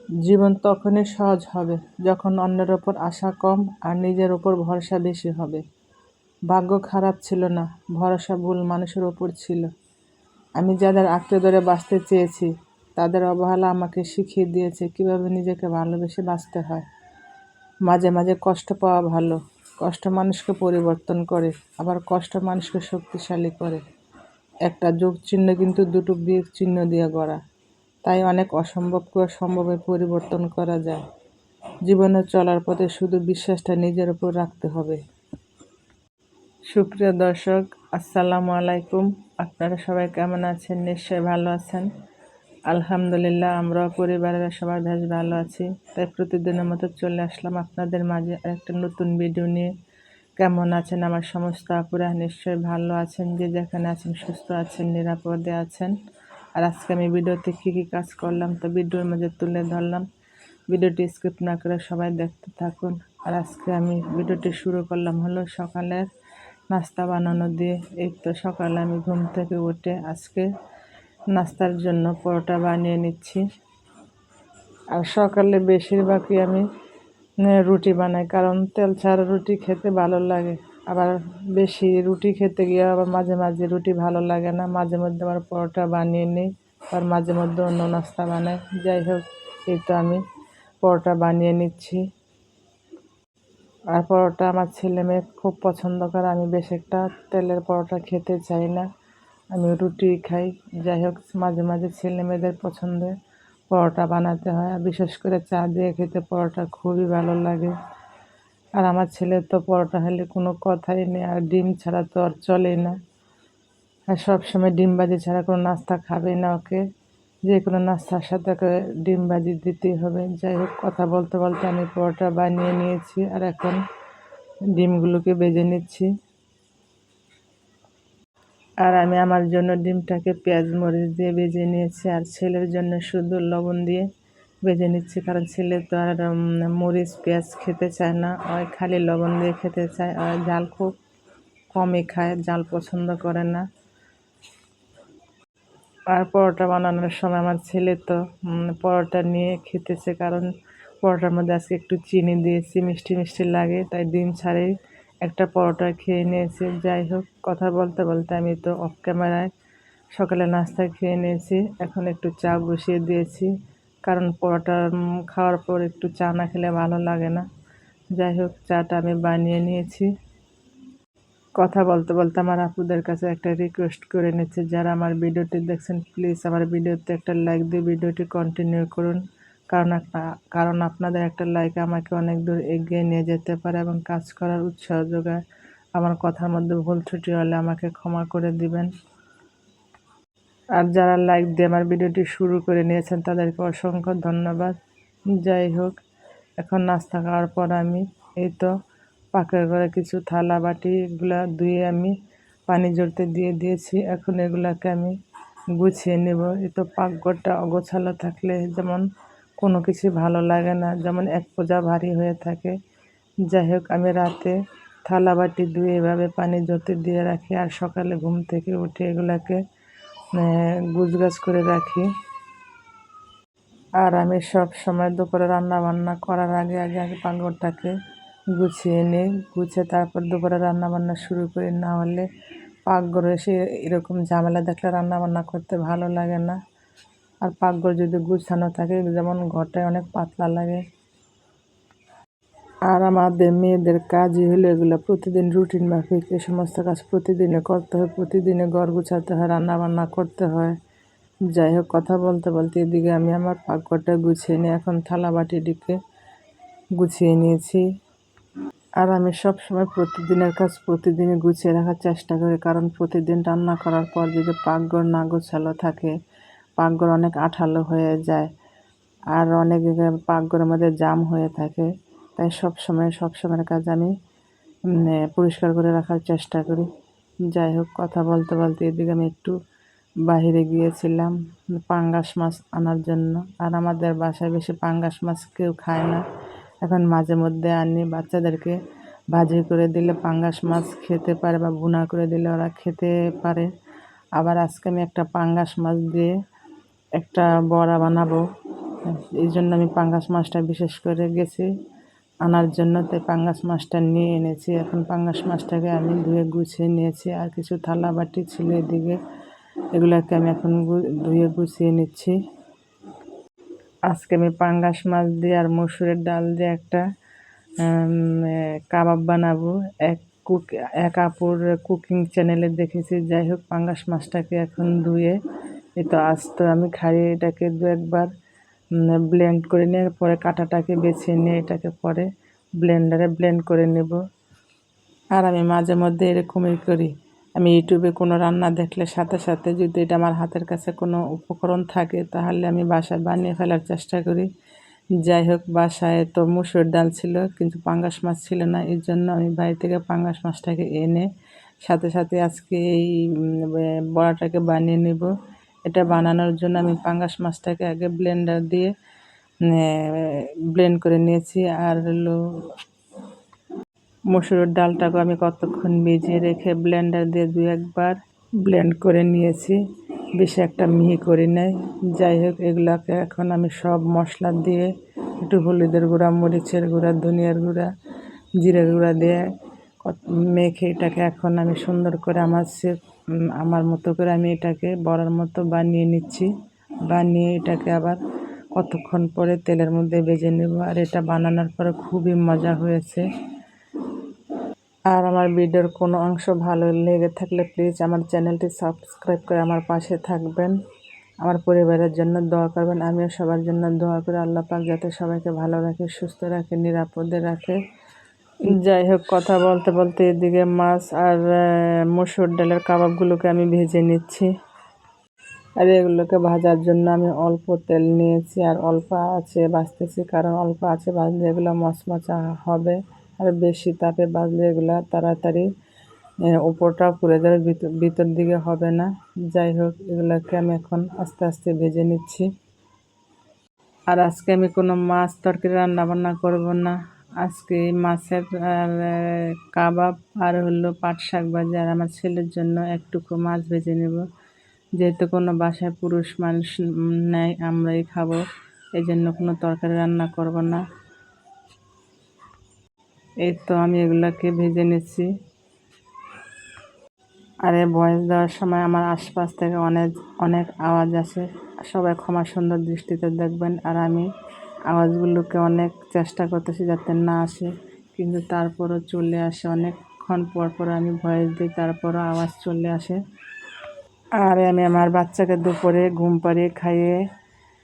জীবন তখনই সহজ হবে যখন অন্যের ওপর আশা কম আর নিজের ওপর ভরসা বেশি হবে। ভাগ্য খারাপ ছিল না, ভরসা ভুল মানুষের ওপর ছিল। আমি যাদের আঁকড়ে ধরে বাঁচতে চেয়েছি তাদের অবহেলা আমাকে শিখিয়ে দিয়েছে কিভাবে নিজেকে ভালোবেসে বাঁচতে হয়। মাঝে মাঝে কষ্ট পাওয়া ভালো। কষ্ট মানুষকে পরিবর্তন করে, আবার কষ্ট মানুষকে শক্তিশালী করে। একটা যোগ চিহ্ন কিন্তু দুটো বিয়োগ চিহ্ন দিয়ে গড়া। তাই অনেক অসম্ভবকে সম্ভবে পরিবর্তন করা যায়। জীবনে চলার পথে শুধু বিশ্বাসটা নিজের উপর রাখতে হবে। সুপ্রিয় দর্শক, আসসালামু আলাইকুম। আপনারা সবাই কেমন আছেন? নিশ্চয়ই ভালো আছেন। আলহামদুলিল্লাহ, আমরাও পরিবারের সবাই বেশ ভালো আছি। তাই প্রতিদিনের মতো চলে আসলাম আপনাদের মাঝে একটা নতুন ভিডিও নিয়ে। কেমন আছেন আমার সমস্ত আপুরা? নিশ্চয়ই ভালো আছেন, যে যেখানে আছেন সুস্থ আছেন, নিরাপদে আছেন। আর আজকে আমি ভিডিওতে কী কী কাজ করলাম তো ভিডিওর মাঝে তুলে ধরলাম। ভিডিওটি স্কিপ না করে সবাই দেখতে থাকুন। আর আজকে আমি ভিডিওটি শুরু করলাম হলো সকালের নাস্তা বানানো দিয়ে। এই তো সকালে আমি ঘুম থেকে উঠে আজকে নাস্তার জন্য পরোটা বানিয়ে নিচ্ছি। আর সকালে বেশিরভাগই আমি রুটি বানাই, কারণ তেল ছাড়া রুটি খেতে ভালো লাগে। আবার বেশি রুটি খেতে গিয়ে আবার মাঝে মাঝে রুটি ভালো লাগে না, মাঝে মধ্যে আবার পরোটা বানিয়ে নিই, আর মাঝে মধ্যে অন্য নাস্তা বানাই। যাই হোক, এই তো আমি পরোটা বানিয়ে নিচ্ছি। আর পরোটা আমার ছেলে মেয়ে খুব পছন্দ করে। আমি বেশ একটা তেলের পরোটা খেতে চাই না, আমি রুটি খাই। যাই হোক, মাঝে মাঝে ছেলে মেয়েদের পছন্দের পরোটা বানাতে হয়, আর বিশেষ করে চা দিয়ে খেতে পরোটা খুবই ভালো লাগে। আর আমার ছেলে তো পরোটা হলে কোনো কথাই নেই, আর ডিম ছাড়া তো আর চলেই না। আর সবসময় ডিম ভাজি ছাড়া কোনো নাস্তা খাবেই না ওকে। যে কোনো নাস্তার সাথে ওকে ডিম ভাজি দিতেই হবে। যাই হোক, কথা বলতে বলতে আমি পরোটা বানিয়ে নিয়েছি, আর এখন ডিমগুলোকে ভেজে নিচ্ছি। আর আমি আমার জন্য ডিমটাকে পেঁয়াজ মরিচ দিয়ে ভেজে নিয়েছি, আর ছেলের জন্য শুধু লবণ দিয়ে ভেজে নিচ্ছি, কারণ ছেলে তো আর মরিচ পেঁয়াজ খেতে চায় না, ওই খালি লবণ দিয়ে খেতে চায়। আর ঝাল খুব কমই খায়, ঝাল পছন্দ করে না। আর পরোটা বানানোর সময় আমার ছেলে তো পরোটা নিয়ে খেতেছে, কারণ পরোটার মধ্যে আজকে একটু চিনি দিয়েছি, মিষ্টি মিষ্টি লাগে, তাই ডিম ছাড়াই একটা পরোটা খেয়ে নিয়েছি। যাই হোক, কথা বলতে বলতে আমি তো অফ ক্যামেরায় সকালে নাস্তা খেয়ে নিয়েছি। এখন একটু চা বসিয়ে দিয়েছি, কারণ পরোটা খাওয়ার পর একটু চা না খেলে ভালো লাগে না। যাই হোক, চাটা আমি বানিয়ে নিয়েছি। কথা বলতে বলতে আমার আপুদের কাছে একটা রিকোয়েস্ট করে নিচ্ছে, যারা আমার ভিডিওটি দেখছেন প্লিজ আমার ভিডিওতে একটা লাইক দিয়ে ভিডিওটি কন্টিনিউ করুন, কারণ আপনাদের একটা লাইক আমাকে অনেক দূর এগিয়ে নিয়ে যেতে পারে এবং কাজ করার উৎসাহ যোগায়। আমার কথার মধ্যে ভুল ত্রুটি হলে আমাকে ক্ষমা করে দিবেন। আর যারা লাইক দিয়ে আমার ভিডিওটি শুরু করে নিয়েছেন তাদেরকে অসংখ্য ধন্যবাদ। যাই হোক, এখন নাস্তা খাওয়ার পর আমি এই তো পাকের ঘরে কিছু থালা বাটি এগুলা ধুয়ে আমি পানি ঝরতে দিয়ে দিয়েছি। এখন এগুলাকে আমি গুছিয়ে নেব। এই তো পাকঘরটা অগোছালো থাকলে যেমন কোনো কিছু ভালো লাগে না, যেমন এক বোঝা ভারী হয়ে থাকে। যাই হোক, আমি রাতে থালা বাটি ধুয়ে এভাবে পানি ঝরতে দিয়ে রাখি, আর সকালে ঘুম থেকে উঠে এগুলাকে গুছগাছ করে রাখি। আর আমি সব সময় দুপুরে রান্না বান্না করার আগে আগে আগে পাকঘরটাকে গুছিয়ে নিই, গুছিয়ে তারপর দুপুরে রান্না বান্না শুরু করি। না হলে পাকঘরে এসে এরকম ঝামেলা দেখলে রান্না বান্না করতে ভালো লাগে না। আর পাকঘর যদি গুছানো থাকে, যেমন ঘরটায় অনেক পাতলা লাগে। আর আমাদের মেয়েদের কাজই হলো এগুলো, প্রতিদিন রুটিন মাফিক এই সমস্ত কাজ প্রতিদিনে করতে হয়, প্রতিদিনে ঘর গুছাতে হয়, রান্না বান্না করতে হয়। যাই হোক, কথা বলতে বলতে এদিকে আমি আমার পাকঘরটা গুছিয়ে নিয়ে এখন থালা বাটিটিকে গুছিয়ে নিয়েছি। আর আমি সব সময় প্রতিদিনের কাজ প্রতিদিনই গুছিয়ে রাখার চেষ্টা করি, কারণ প্রতিদিন রান্না করার পর যদি পাকঘর না গোছালো থাকে, পাকঘর অনেক আঠালো হয়ে যায়, আর অনেক পাকঘরের মধ্যে জাম হয়ে থাকে। তাই সব সময়ের কাজ আমি পরিষ্কার করে রাখার চেষ্টা করি। যাই হোক, কথা বলতে বলতে এদিকে আমি একটু বাইরে গিয়েছিলাম পাঙ্গাস মাছ আনার জন্য। আর আমাদের বাসায় বেশি পাঙ্গাস মাছ কেউ খায় না, এখন মাঝে মধ্যে আনি। বাচ্চাদেরকে ভাজি করে দিলে পাঙ্গাস মাছ খেতে পারে, বা ভুনা করে দিলে ওরা খেতে পারে। আবার আজকে আমি একটা পাঙ্গাস মাছ দিয়ে একটা বড়া বানাবো। এই জন্য আমি পাঙ্গাস মাছটা বিশেষ করে গেছি আনার জন্য, তাই পাঙ্গাস মাছটা নিয়ে এনেছি। এখন পাঙ্গাস মাছটাকে আমি ধুয়ে গুছিয়ে নিয়েছি, আর কিছু থালা বাটি ছিল এদিকে, এগুলোকে আমি এখন ধুয়ে গুছিয়ে নিচ্ছি। আজকে আমি পাঙ্গাস মাছ দিয়ে আর মসুরের ডাল দিয়ে একটা কাবাব বানাবো। এক আপুর কুকিং চ্যানেলে দেখেছি। যাই হোক, পাঙ্গাস মাছটাকে এখন ধুয়ে এই তো আস্ত আমি খাইয়ে এটাকে দু একবার ব্লেন্ড করে নিয়ে পরে কাঁটাটাকে বেছে নিয়ে এটাকে পরে ব্লেন্ডারে ব্লেন্ড করে নেব। আর আমি মাঝে মধ্যে এরকমই করি। আমি ইউটিউবে কোনো রান্না দেখলে সাথে সাথে যদি এটা আমার হাতের কাছে কোনো উপকরণ থাকে তাহলে আমি বাসায় বানিয়ে ফেলার চেষ্টা করি। যাই হোক, বাসায় তো মুসুর ডাল ছিল কিন্তু পাঙ্গাস মাছ ছিল না, এই জন্য আমি বাড়ি থেকে পাঙ্গাস মাছটাকে এনে সাথে সাথে আজকে এই বড়াটাকে বানিয়ে নেব। এটা বানানোর জন্য আমি পাঙ্গাস মাছটাকে আগে ব্লেন্ডার দিয়ে ব্লেন্ড করে নিয়েছি। আর হলো মসুরের ডালটাকে আমি কতক্ষণ ভিজিয়ে রেখে ব্লেন্ডার দিয়ে দু একবার ব্লেন্ড করে নিয়েছি, বেশি একটা মিহি করি নাই। যাই হোক, এগুলাকে এখন আমি সব মশলা দিয়ে একটু হলুদের গুঁড়া, মরিচের গুঁড়া, ধনিয়ার গুঁড়া, জিরের গুঁড়া দিয়ে মেখে এটাকে এখন আমি সুন্দর করে আমার মতো করে আমি এটাকে বড়ার মতো বানিয়ে নিচ্ছি। বানিয়ে এটাকে আবার কতক্ষণ পরে তেলের মধ্যে ভেজে নেব। আর এটা বানানোর পরে খুবই মজা হয়েছে। আর আমার ভিডিওর কোনো অংশ ভালো লেগে থাকলে প্লিজ আমার চ্যানেলটি সাবস্ক্রাইব করে আমার পাশে থাকবেন। আমার পরিবারের জন্য দোয়া করবেন। আমিও সবার জন্য দোয়া করি আল্লাহ পাক যাতে সবাইকে ভালো রাখে, সুস্থ রাখে, নিরাপদে রাখে। যাই হোক, কথা বলতে বলতে এদিকে মাছ আর মসুর ডালের কাবাবগুলোকে আমি ভেজে নিচ্ছি। আর এগুলোকে ভাজার জন্য আমি অল্প তেল নিয়েছি আর অল্প আছে ভাজতেছি, কারণ অল্প আছে ভাজলে এগুলো মচমচা হবে, আর বেশি তাপে ভাজলে এগুলো তাড়াতাড়ি উপরটা পুড়ে যাবে, ভিতর দিকে হবে না। যাই হোক, এগুলোকে আমি এখন আস্তে আস্তে ভেজে নিচ্ছি। আর আজকে আমি কোনো মাছ তরকারি রান্না বান্না করব না। আজকে মাছের আর কাবাব আর হলো পাট শাক ভাজি, আর আমার ছেলের জন্য একটুকু মাছ ভেজে নেব। যেহেতু কোনো বাসায় পুরুষ মানুষ নেই, আমরাই খাবো, এই জন্য কোনো তরকারি রান্না করব না। এই তো আমি এগুলাকে ভেজে নিচ্ছি। আর এই ভয়েস দেওয়ার সময় আমার আশপাশ থেকে অনেক অনেক আওয়াজ আসে, সবাই ক্ষমা সুন্দর দৃষ্টিতে দেখবেন। আর আমি আওয়াজগুলোকে অনেক চেষ্টা করতেছি যাতে না আসে, কিন্তু তারপরও চলে আসে। অনেকক্ষণ পর পর আমি ভয়েস দিই, তারপরও আওয়াজ চলে আসে। আর আমি আমার বাচ্চাকে দুপুরে ঘুম পাড়িয়ে খাইয়ে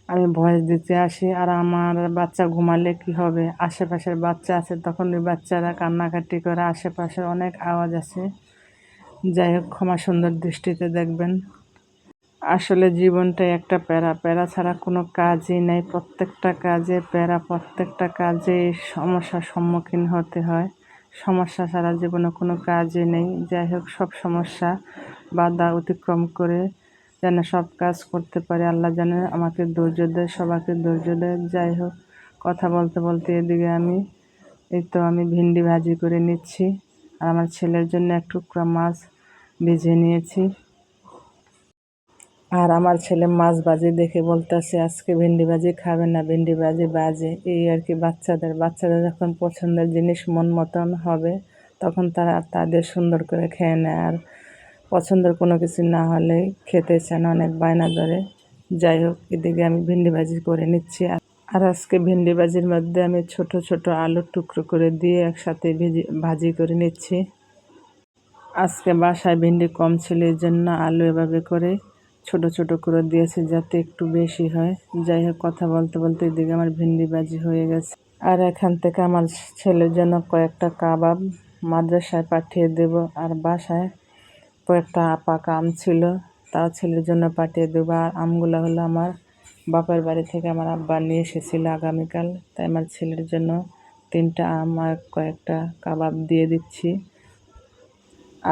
আমি ভয়েস দিতে আসি। আর আমার বাচ্চা ঘুমালে কি হবে, আশেপাশের বাচ্চা আছে, তখন ওই বাচ্চারা কান্নাকাটি করে, আশেপাশের অনেক আওয়াজ আছে। যাই হোক, ক্ষমা সুন্দর দৃষ্টিতে দেখবেন। আসলে জীবনটাই একটা প্যারা, প্যারা ছাড়া কোনো কাজই নেই। প্রত্যেকটা কাজে প্যারা, প্রত্যেকটা কাজে সমস্যার সম্মুখীন হতে হয়। সমস্যা ছাড়া জীবনে কোনো কাজই নেই। যাই হোক, সব সমস্যা বাধা অতিক্রম করে যেন সব কাজ করতে পারে, আল্লাহ যেন আমাকে ধৈর্য দেয়, সবাইকে ধৈর্য দেয়। যাই হোক, কথা বলতে বলতে এদিকে আমি ভিন্ডি ভাজি করে নিচ্ছি। আর আমার ছেলের জন্য এক টুকরা মাছ ভেজে নিয়েছি। আর আমার ছেলে মাছ ভাজি দেখে বলতেছে আজকে ভেন্ডি ভাজি খাবে না, ভেন্ডি ভাজি বাজে। এই আর কি, বাচ্চাদের যখন পছন্দের জিনিস মন মতন হবে তখন তারা তাদের সুন্দর করে খেয়ে নেয়। আর পছন্দের কোনো কিছু না হলে খেতে চায় না, অনেক বায়না ধরে। যাই হোক, এদিকে আমি ভেন্ডি ভাজি করে নিচ্ছি। আর আজকে ভেন্ডি ভাজির মধ্যে আমি ছোট ছোট আলুর টুকরো করে দিয়ে একসাথে ভাজি করে নিচ্ছি। আজকে বাসায় ভেন্ডি কম ছিল, এই জন্য আলু এভাবে করে ছোট ছোট করে দিয়েছি যাতে একটু বেশি হয়। যাই হোক, কথা বলতে বলতে এদিকে আমার ভেন্ডি ভাজি হয়ে গেছে। আর এখান থেকে আমার ছেলের জন্য কয়েকটা কাবাব মাদ্রাসায় পাঠিয়ে দেব। আর বাসায় কয়েকটা পাকা আম ছিল, তাও ছেলের জন্য পাঠিয়ে দেবো। আর আমগুলো হলো আমার বাপের বাড়ি থেকে আমার আব্বা নিয়ে এসেছিল আগামীকাল, তাই আমার ছেলের জন্য 3টা আম আর কয়েকটা কাবাব দিয়ে দিচ্ছি।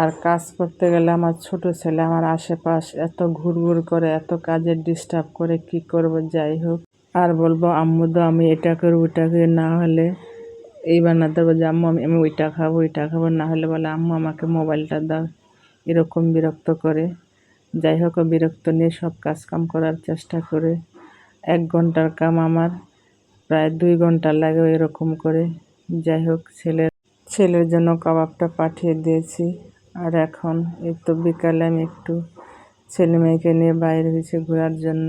আর কাজ করতে গেলে আমার ছোট ছেলে আমার আশেপাশ এত ঘুরঘুর করে, এত কাজের ডিস্টার্ব করে, কি করব। যাই হোক, আর বলবো আম্মু তো আমি এটা করি ওইটা করি, না হলে এই বানাতে হবে যে আম্মু আমি ওইটা খাবো, না হলে বলে আম্মু আমাকে মোবাইলটা দাও, এরকম বিরক্ত করে। যাই হোক, বিরক্ত নিয়ে সব কাজকাম করার চেষ্টা করে। 1 ঘন্টার কাম আমার প্রায় 2 ঘন্টা লাগে এরকম করে। যাই হোক, ছেলের জন্য কাবাবটা পাঠিয়ে দিয়েছি। আর এখন এই তো বিকালে আমি একটু ছেলে মেয়েকে নিয়ে বাইরে হয়েছি ঘোরার জন্য,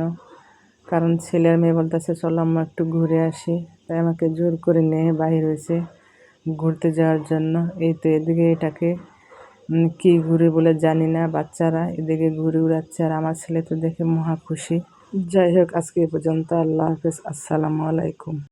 কারণ ছেলে আর মেয়ে বলতেছে চলো আম্মা একটু ঘুরে আসি, তাই আমাকে জোর করে নিয়ে বাইর হয়েছে ঘুরতে যাওয়ার জন্য। এই তো এদিকে এটাকে কি ঘুরে বলে জানি না, বাচ্চারা এদিকে ঘুরে উড়াচ্ছে আর আমার ছেলে তো দেখে মহা খুশি। যাই হোক, আজকে এ পর্যন্ত। আল্লাহ হাফেজ, আসসালামু আলাইকুম।